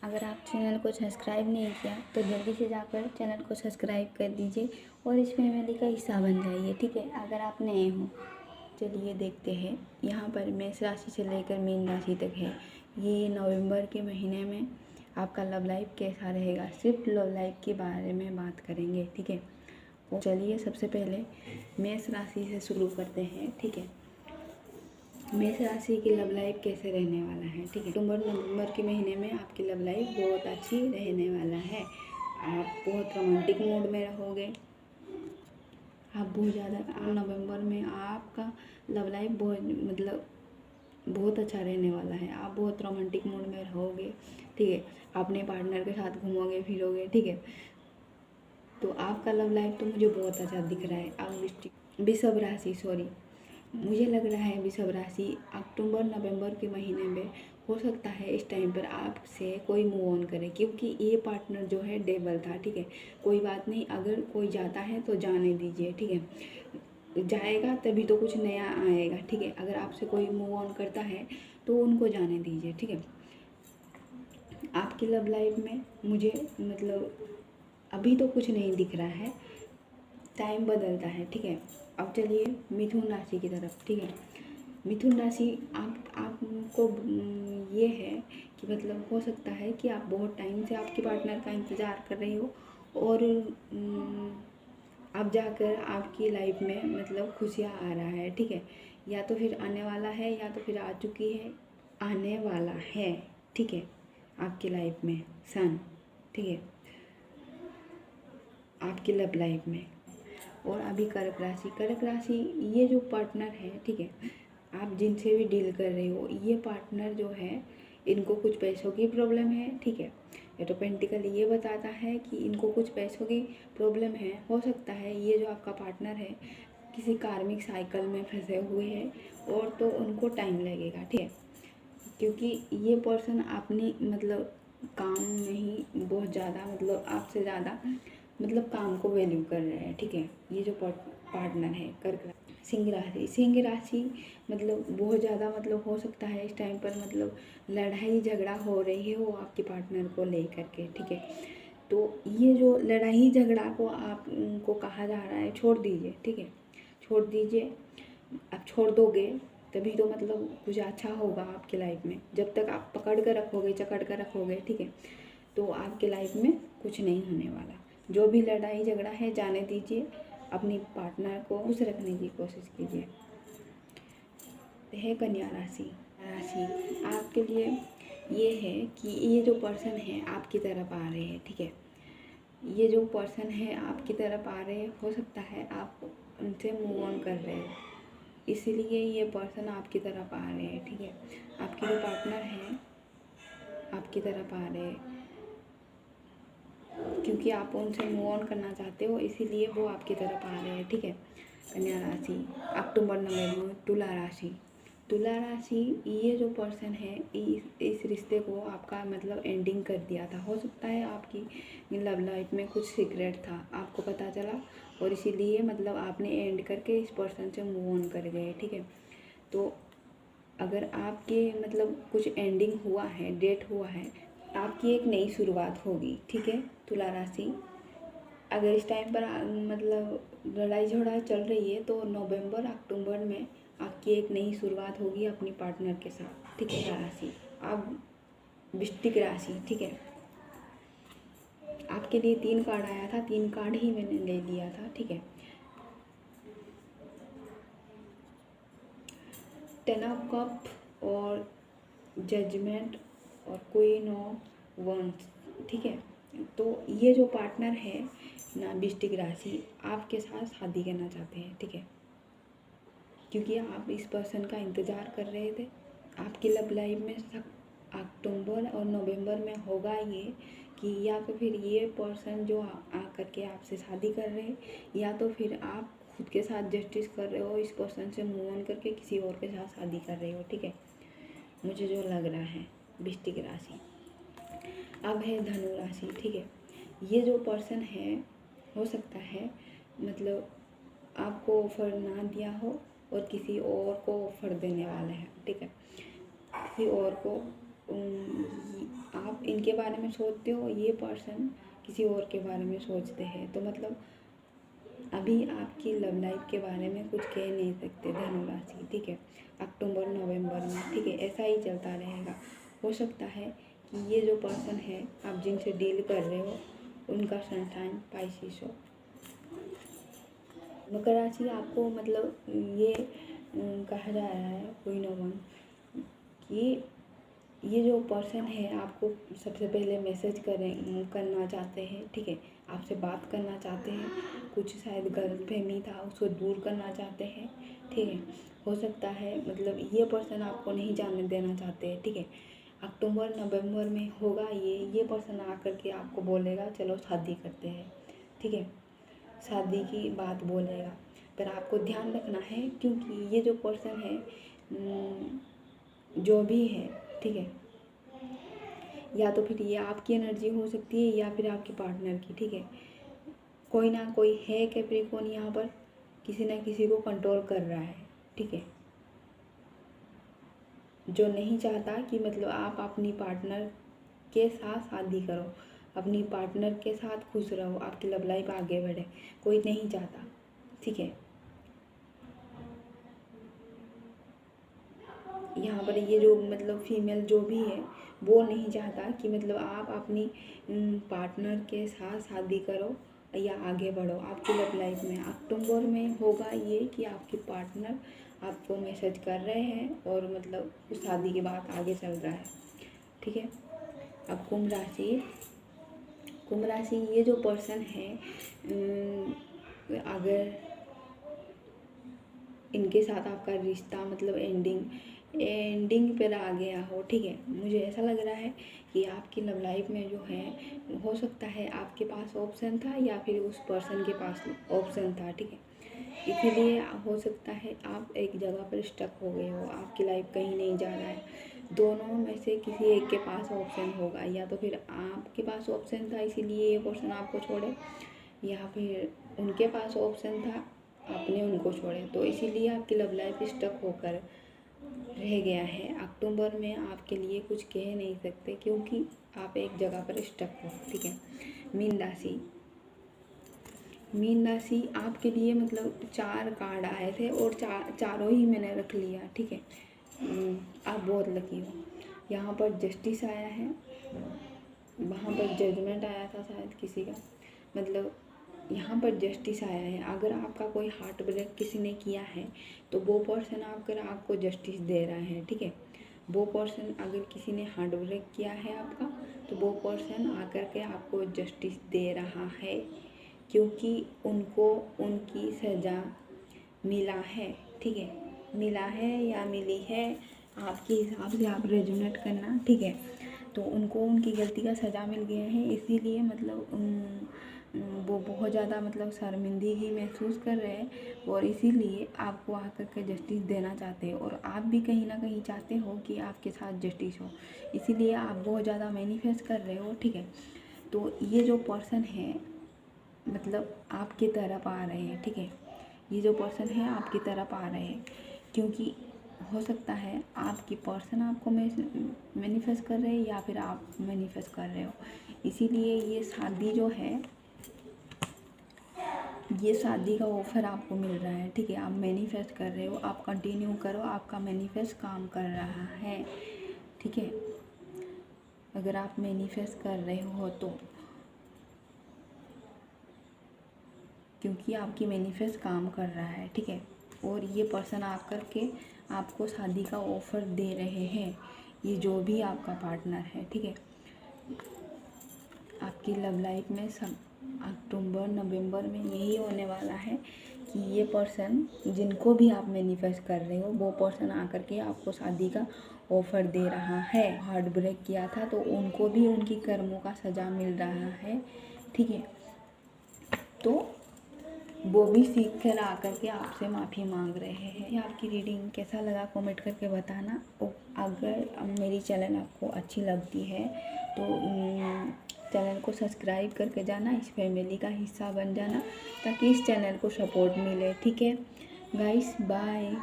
अगर आप चैनल को सब्सक्राइब नहीं किया तो जल्दी से जाकर चैनल को सब्सक्राइब कर दीजिए और इस फैमिली का हिस्सा बन जाइए, ठीक है। अगर आप नए हो, चलिए देखते हैं। यहाँ पर मेष राशि से लेकर मीन राशि तक है। ये नवंबर के महीने में आपका लव लाइफ कैसा रहेगा, सिर्फ लव लाइफ के बारे में बात करेंगे, ठीक है। तो चलिए सबसे पहले मेष राशि से शुरू करते हैं, ठीक है। मेष राशि की लव लाइफ कैसे रहने वाला है, ठीक है। अक्टूबर नवंबर के महीने में आपकी लव लाइफ बहुत अच्छी रहने वाला है। आप बहुत रोमांटिक मूड में रहोगे। आप बहुत ज़्यादा नवंबर में आपका लव लाइफ बहुत अच्छा रहने वाला है। आप बहुत रोमांटिक मूड में रहोगे, ठीक है। अपने पार्टनर के साथ घूमोगे फिरोगे, ठीक है। तो आपका लव लाइफ तो मुझे बहुत अच्छा दिख रहा है। अब वृषभ राशि, मुझे लग रहा है वृषभ राशि अक्टूबर नवंबर के महीने में हो सकता है इस टाइम पर आपसे कोई मूव ऑन करे, क्योंकि ये पार्टनर जो है डेबल था, ठीक है। कोई बात नहीं, अगर कोई जाता है तो जाने दीजिए, ठीक है। जाएगा तभी तो कुछ नया आएगा, ठीक है। अगर आपसे कोई मूव ऑन करता है तो उनको जाने दीजिए, ठीक है। आपकी लव लाइफ में मुझे अभी तो कुछ नहीं दिख रहा है, टाइम बदलता है, ठीक है। अब चलिए मिथुन राशि की तरफ, ठीक है। मिथुन राशि आपको ये है कि हो सकता है कि आप बहुत टाइम से आपके पार्टनर का इंतज़ार कर रहे हो और अब जाकर आपकी लाइफ में खुशियाँ आ रहा है, ठीक है। या तो फिर आने वाला है या तो फिर आ चुकी है, आने वाला है, ठीक है। आपकी लाइफ में सन, ठीक है, आपकी लव लाइफ में। और अभी कर्क राशि ये जो पार्टनर है, ठीक है, आप जिनसे भी डील कर रहे हो, ये पार्टनर जो है इनको कुछ पैसों की प्रॉब्लम है, ठीक है। ये तो पेंटिकल ये बताता है कि इनको कुछ पैसों की प्रॉब्लम है। हो सकता है ये जो आपका पार्टनर है किसी कार्मिक साइकिल में फंसे हुए हैं और तो उनको टाइम लगेगा, ठीक है। क्योंकि ये पर्सन अपनी काम में ही बहुत ज़्यादा आपसे ज़्यादा काम को वैल्यू कर रहे हैं, ठीक है। ये जो पार्टनर है कर्क सिंह राशि बहुत ज़्यादा हो सकता है इस टाइम पर लड़ाई झगड़ा हो रही है वो आपके पार्टनर को लेकर के, ठीक है। तो ये जो लड़ाई झगड़ा को आपको कहा जा रहा है छोड़ दीजिए, ठीक है, छोड़ दीजिए। आप छोड़ दोगे तभी तो कुछ अच्छा होगा आपकी लाइफ में। जब तक आप पकड़ कर रखोगे, जकड़ कर रखोगे, ठीक है, तो आपके लाइफ में कुछ नहीं होने वाला। जो भी लड़ाई झगड़ा है जाने दीजिए, अपनी पार्टनर को खुश रखने की कोशिश कीजिए। है कन्या राशि आपके लिए ये है कि ये जो पर्सन है आपकी तरफ आ रहे हैं, ठीक है। ये जो पर्सन है आपकी तरफ आ रहे हैं, हो सकता है आप उनसे मूव ऑन कर रहे हो, इसीलिए ये पर्सन आपकी तरफ आ रहे हैं, ठीक है। आपके जो पार्टनर हैं आपकी तरफ आ रहे हैं क्योंकि आप उनसे मूव ऑन करना चाहते हो, इसीलिए वो आपकी तरफ आ रहे हैं, ठीक है। कन्या राशि अक्टूबर नवंबर। तुला राशि ये जो पर्सन है इस रिश्ते को आपका एंडिंग कर दिया था। हो सकता है आपकी लव लाइफ में कुछ सीक्रेट था, आपको पता चला और इसीलिए आपने एंड करके इस पर्सन से मूव ऑन कर गए, ठीक है। तो अगर आपके कुछ एंडिंग हुआ है, डेट हुआ है, आपकी एक नई शुरुआत होगी, ठीक है। तुला राशि अगर इस टाइम पर लड़ाई झगड़ा चल रही है तो नवंबर अक्टूबर में आपकी एक नई शुरुआत होगी अपनी पार्टनर के साथ, ठीक है। तुला राशि अब वृश्चिक राशि, ठीक है। आपके लिए 3 कार्ड आया था, 3 कार्ड ही मैंने ले लिया था, ठीक है। 10 ऑफ कप और जजमेंट और क्वीन ऑफ वंस, ठीक है। तो ये जो पार्टनर है ना वृश्चिक राशि आपके साथ शादी करना चाहते हैं, ठीक है। क्योंकि आप इस पर्सन का इंतज़ार कर रहे थे। आपकी लव लाइफ में अक्टूबर और नवंबर में होगा ये कि या तो फिर ये पर्सन जो आ करके आपसे शादी कर रहे हैं, या तो फिर आप खुद के साथ जस्टिस कर रहे हो, इस पर्सन से मूव ऑन करके किसी और के साथ शादी कर रहे हो, ठीक है। मुझे जो लग रहा है वृश्चिक राशि। अब है धनु राशि, ठीक है। ये जो पर्सन है हो सकता है आपको ऑफर ना दिया हो और किसी और को ऑफर देने वाले हैं, ठीक है। किसी और को आप इनके बारे में सोचते हो, ये पर्सन किसी और के बारे में सोचते हैं। तो मतलब अभी आपकी लव लाइफ के बारे में कुछ कह नहीं सकते धनु राशि, ठीक है, अक्टूबर नवंबर में, ठीक है, ऐसा ही चलता रहेगा। हो सकता है कि ये जो पर्सन है आप जिनसे डील कर रहे हो उनका सन साइन पाइसिस हो। मकर राशि आपको मतलब ये कहा जा रहा है क्वीन ऑफ वन कि ये जो पर्सन है आपको सबसे पहले मैसेज करना चाहते हैं, ठीक है, आपसे बात करना चाहते हैं, कुछ शायद गलतफहमी था उसको दूर करना चाहते हैं, ठीक है। हो सकता है मतलब ये पर्सन आपको नहीं जाने देना चाहते हैं, ठीक है। अक्टूबर नवंबर में होगा ये पर्सन आकर के आपको बोलेगा चलो शादी करते हैं, ठीक है, शादी की बात बोलेगा। पर आपको ध्यान रखना है क्योंकि ये जो पर्सन है जो भी है, ठीक है, या तो फिर ये आपकी एनर्जी हो सकती है या फिर आपके पार्टनर की, ठीक है। कोई ना कोई है कैप्रिकॉर्न यहाँ पर किसी ना किसी को कंट्रोल कर रहा है, ठीक है, जो नहीं चाहता कि मतलब आप अपनी पार्टनर के साथ शादी करो, अपनी पार्टनर के साथ खुश रहो, आपकी लव लाइफ आगे बढ़े, कोई नहीं चाहता, ठीक है। यहाँ पर ये जो मतलब फीमेल जो भी है वो नहीं चाहता कि मतलब आप अपनी पार्टनर के साथ शादी करो या आगे बढ़ो आपकी लव लाइफ में। अक्टूबर में होगा ये कि आपके पार्टनर आपको मैसेज कर रहे हैं और मतलब उस शादी की बात आगे चल रहा है, ठीक है। अब कुंभ राशि ये जो पर्सन है अगर इनके साथ आपका रिश्ता मतलब एंडिंग पर आ गया हो, ठीक है, मुझे ऐसा लग रहा है कि आपकी लव लाइफ में जो है हो सकता है आपके पास ऑप्शन था या फिर उस पर्सन के पास ऑप्शन था, ठीक है, इसीलिए हो सकता है आप एक जगह पर स्टक हो गए हो, आपकी लाइफ कहीं नहीं जा रहा है। दोनों में से किसी एक के पास ऑप्शन होगा, या तो फिर आपके पास ऑप्शन था इसीलिए ये पर्सन आपको छोड़े, या फिर उनके पास ऑप्शन था आपने उनको छोड़े, तो इसीलिए आपकी लव लाइफ स्टक होकर रह गया है। अक्टूबर में आपके लिए कुछ कह नहीं सकते क्योंकि आप एक जगह पर स्टक हो, ठीक है। मीन राशि आपके लिए मतलब 4 कार्ड आए थे और चारों ही मैंने रख लिया, ठीक है। आप बहुत लकी हो। यहाँ पर जस्टिस आया है, वहाँ पर जजमेंट आया था शायद किसी का, मतलब यहाँ पर जस्टिस आया है। अगर आपका कोई हार्ट ब्रेक किसी ने किया है तो वो पर्सन आकर आपको जस्टिस दे रहा है, ठीक है। वो पर्सन अगर किसी ने हार्ट ब्रेक किया है आपका तो वो पर्सन आकर के आपको जस्टिस दे रहा है क्योंकि उनको उनकी सज़ा मिला है, ठीक है, मिला है या मिली है आपके हिसाब से आप रेजोनेट करना, ठीक है। तो उनको उनकी गलती का सज़ा मिल गया है, इसीलिए मतलब वो बहुत ज़्यादा मतलब शर्मिंदगी महसूस कर रहे हैं और इसीलिए आपको आकर के जस्टिस देना चाहते हैं और आप भी कहीं ना कहीं चाहते हो कि आपके साथ जस्टिस हो, इसीलिए आप बहुत ज़्यादा मैनिफेस्ट कर रहे हो, ठीक है। तो ये जो पर्सन है मतलब आपकी तरफ आ रहे हैं, ठीक है, ये जो पर्सन है आपकी तरफ आ रहे हैं क्योंकि हो सकता है आपकी पर्सन आपको मैनिफेस्ट कर रहे हैं या फिर आप मैनिफेस्ट कर रहे हो, इसीलिए ये शादी जो है ये शादी का ऑफ़र आपको मिल रहा है, ठीक है। आप मैनिफेस्ट कर रहे हो, आप कंटिन्यू करो, आपका मैनिफेस्ट काम कर रहा है, ठीक है। अगर आप मैनिफेस्ट कर रहे हो तो क्योंकि आपकी मैनिफेस्ट काम कर रहा है, ठीक है। और ये पर्सन आकर के आपको शादी का ऑफ़र दे रहे हैं, ये जो भी आपका पार्टनर है, ठीक है। आपकी लव लाइफ में सब अक्टूबर नवंबर में यही होने वाला है कि ये पर्सन जिनको भी आप मैनिफेस्ट कर रहे हो वो पर्सन आकर के आपको शादी का ऑफ़र दे रहा है। हार्ट ब्रेक किया था तो उनको भी उनकी कर्मों का सज़ा मिल रहा है, ठीक है। तो वो भी सीख कर आकर के आपसे माफ़ी मांग रहे हैं। आपकी रीडिंग कैसा लगा कमेंट करके बताना। अगर मेरी चैनल आपको अच्छी लगती है तो चैनल को सब्सक्राइब करके जाना, इस फैमिली का हिस्सा बन जाना ताकि इस चैनल को सपोर्ट मिले, ठीक है गाइस। बाय।